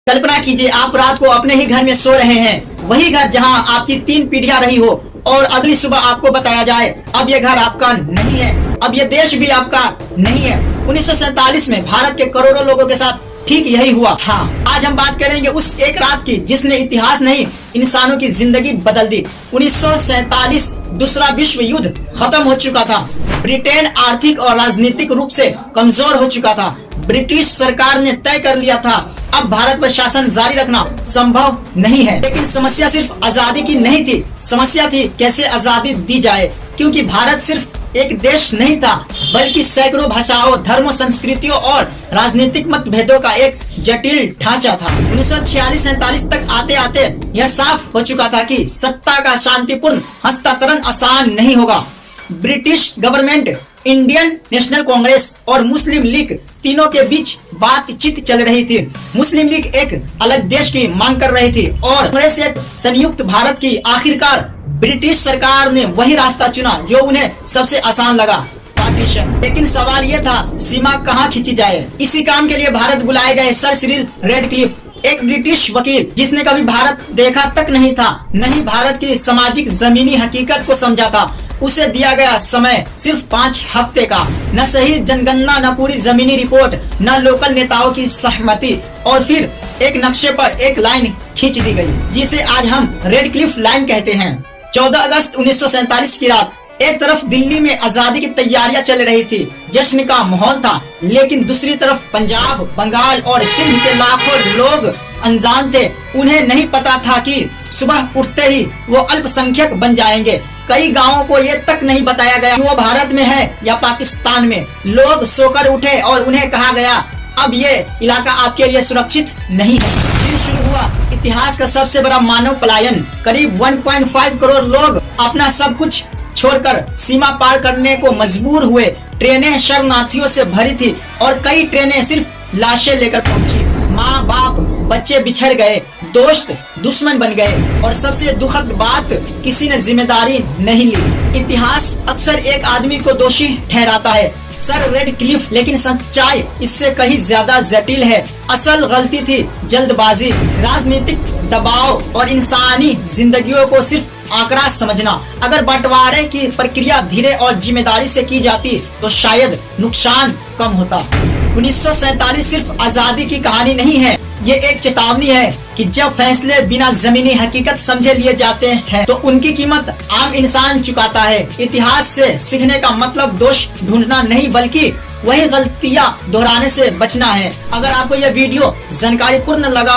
कल्पना कीजिए आप रात को अपने ही घर में सो रहे हैं, वही घर जहां आपकी 3 पीढ़ियां रही हो, और अगली सुबह आपको बताया जाए अब ये घर आपका नहीं है, अब ये देश भी आपका नहीं है। 1947 में भारत के करोड़ों लोगों के साथ ठीक यही हुआ था। आज हम बात करेंगे उस एक रात की जिसने इतिहास नहीं इंसानों की जिंदगी बदल दी। 1947 दूसरा विश्व युद्ध खत्म हो चुका था। ब्रिटेन आर्थिक और राजनीतिक रूप से कमजोर हो चुका था। ब्रिटिश सरकार ने तय कर लिया था अब भारत पर शासन जारी रखना संभव नहीं है। लेकिन समस्या सिर्फ आजादी की नहीं थी, समस्या थी कैसे आजादी दी जाए, क्योंकि भारत सिर्फ एक देश नहीं था बल्कि सैकड़ों भाषाओं, धर्मों, संस्कृतियों और राजनीतिक मतभेदों का एक जटिल ढांचा था। 1946-47 तक आते आते यह साफ हो चुका था कि सत्ता का शांतिपूर्ण हस्तांतरण आसान नहीं होगा। British government, Indian national Congress और मुस्लिम लीग तीनों के बीच बातचीत चल रही थी। मुस्लिम लीग एक अलग देश की मांग कर रही थी और कांग्रेस एक संयुक्त भारत की। आखिरकार ब्रिटिश सरकार ने वही रास्ता चुना जो उन्हें सबसे आसान लगा, पार्टीशन। लेकिन सवाल ये था सीमा कहाँ खींची जाए। इसी काम के लिए भारत बुलाए गए सर सिरिल रेडक्लिफ, एक ब्रिटिश वकील जिसने कभी भारत देखा तक नहीं था, न ही भारत की सामाजिक जमीनी हकीकत को समझा था। उसे दिया गया समय सिर्फ 5 हफ्ते का। न सही जनगणना, न पूरी जमीनी रिपोर्ट, न लोकल नेताओं की सहमति, और फिर एक नक्शे पर एक लाइन खींच दी गई जिसे आज हम रेडक्लिफ लाइन कहते हैं। 14 अगस्त 1947 की रात एक तरफ दिल्ली में आजादी की तैयारियां चल रही थी, जश्न का माहौल था, लेकिन दूसरी तरफ पंजाब, बंगाल और सिंध के लाखों लोग अनजान थे। उन्हें नहीं पता था कि सुबह उठते ही वो अल्पसंख्यक बन जाएंगे। कई गांवों को ये तक नहीं बताया गया कि वो भारत में है या पाकिस्तान में। लोग सोकर उठे और उन्हें कहा गया अब ये इलाका आपके लिए सुरक्षित नहीं है। फिर शुरू हुआ इतिहास का सबसे बड़ा मानव पलायन। करीब 1.5 करोड़ लोग अपना सब कुछ छोड़कर सीमा पार करने को मजबूर हुए। ट्रेनें शरणार्थियों से भरी थी और कई ट्रेनें सिर्फ लाशें लेकर पहुंची। माँ बाप बच्चे बिछड़ गए, दोस्त दुश्मन बन गए, और सबसे दुखद बात किसी ने जिम्मेदारी नहीं ली। इतिहास अक्सर एक आदमी को दोषी ठहराता है, सर रेडक्लिफ, लेकिन सच्चाई इससे कहीं ज्यादा जटिल है। असल गलती थी जल्दबाजी, राजनीतिक दबाव और इंसानी जिंदगियों को सिर्फ आंकड़ा समझना। अगर बंटवारे की प्रक्रिया धीरे और जिम्मेदारी से की जाती तो शायद नुकसान कम होता। 1947 सिर्फ आजादी की कहानी नहीं है, ये एक चेतावनी है कि जब फैसले बिना जमीनी हकीकत समझे लिए जाते हैं तो उनकी कीमत आम इंसान चुकाता है। इतिहास से सीखने का मतलब दोष ढूंढना नहीं बल्कि वही गलतियां दोहराने से बचना है। अगर आपको यह वीडियो जानकारीपूर्ण लगा